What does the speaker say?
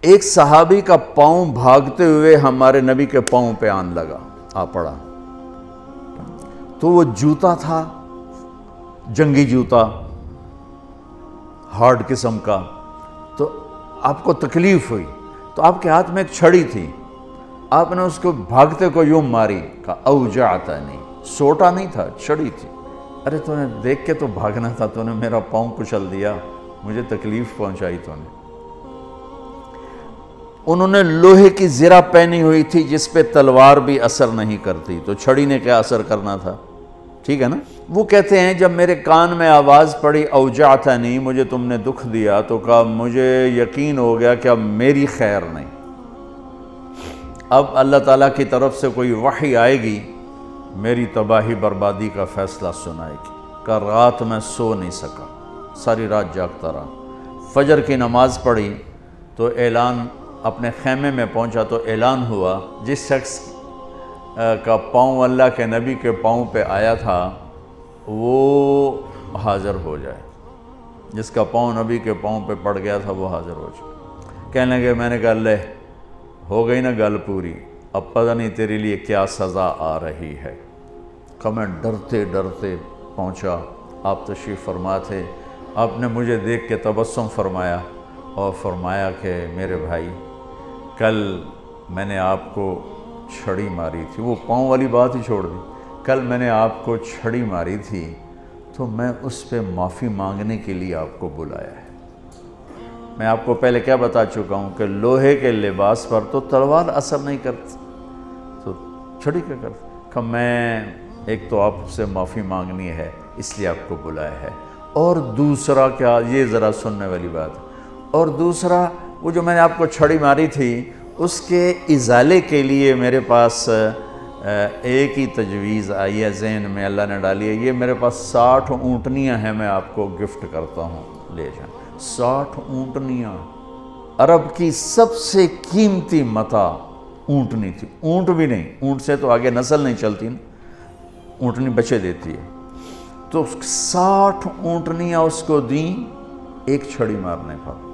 ایک صحابی کا پاؤں بھاگتے ہوئے ہمارے نبی کے پاؤں پہ آن لگا، آ پڑا، تو وہ جوتا تھا جنگی جوتا، ہارڈ قسم کا، تو آپ کو تکلیف ہوئی، تو آپ کے ہاتھ میں ایک چھڑی تھی، آپ نے اس کو بھاگتے کو یوں ماری، کہا اوجعتنی، سوٹا نہیں تھا، چھڑی تھی۔ ارے تو نے دیکھ کے تو بھاگنا تھا، تو نے میرا پاؤں کچل دیا، مجھے تکلیف پہنچائی تو نے۔ انہوں نے لوہے کی زرہ پہنی ہوئی تھی جس پہ تلوار بھی اثر نہیں کرتی، تو چھڑی نے کیا اثر کرنا تھا، ٹھیک ہے نا۔ وہ کہتے ہیں جب میرے کان میں آواز پڑی اوجعتنی، مجھے تم نے دکھ دیا، تو کہا مجھے یقین ہو گیا کہ اب میری خیر نہیں، اب اللہ تعالیٰ کی طرف سے کوئی وحی آئے گی، میری تباہی بربادی کا فیصلہ سنائے گی۔ کہ رات میں سو نہیں سکا، ساری رات جاگتا رہا۔ فجر کی نماز پڑھی تو اعلان، اپنے خیمے میں پہنچا تو اعلان ہوا جس شخص کا پاؤں اللہ کے نبی کے پاؤں پہ آیا تھا وہ حاضر ہو جائے، جس کا پاؤں نبی کے پاؤں پہ پڑ گیا تھا وہ حاضر ہو جائے۔ کہنے لگے، میں نے کہا لے ہو گئی نا گل پوری، اب پتہ نہیں تیرے لیے کیا سزا آ رہی ہے۔ کہ میں ڈرتے ڈرتے پہنچا، آپ تشریف فرما تھے، آپ نے مجھے دیکھ کے تبسم فرمایا اور فرمایا کہ میرے بھائی کل میں نے آپ کو چھڑی ماری تھی، وہ پاؤں والی بات ہی چھوڑ دی، کل میں نے آپ کو چھڑی ماری تھی تو میں اس پہ معافی مانگنے کے لیے آپ کو بلایا ہے۔ میں آپ کو پہلے کیا بتا چکا ہوں کہ لوہے کے لباس پر تو تلوار اثر نہیں کرتی، تو چھڑی کیا کرتی؟ کہ میں ایک تو آپ سے معافی مانگنی ہے اس لیے آپ کو بلایا ہے، اور دوسرا کیا، یہ ذرا سننے والی بات ہے، اور دوسرا وہ جو میں نے آپ کو چھڑی ماری تھی اس کے ازالے کے لیے میرے پاس ایک ہی تجویز آئی ہے ذہن میں، اللہ نے ڈالی ہے، یہ میرے پاس 60 اونٹنیاں ہیں، میں آپ کو گفٹ کرتا ہوں، لے جائیں۔ 60 اونٹنیاں، عرب کی سب سے قیمتی متاع اونٹنی تھی، اونٹ بھی نہیں، اونٹ سے تو آگے نسل نہیں چلتی نا، اونٹنی بچے دیتی ہے، تو 60 اونٹنیاں اس کو دیں ایک چھڑی مارنے پر۔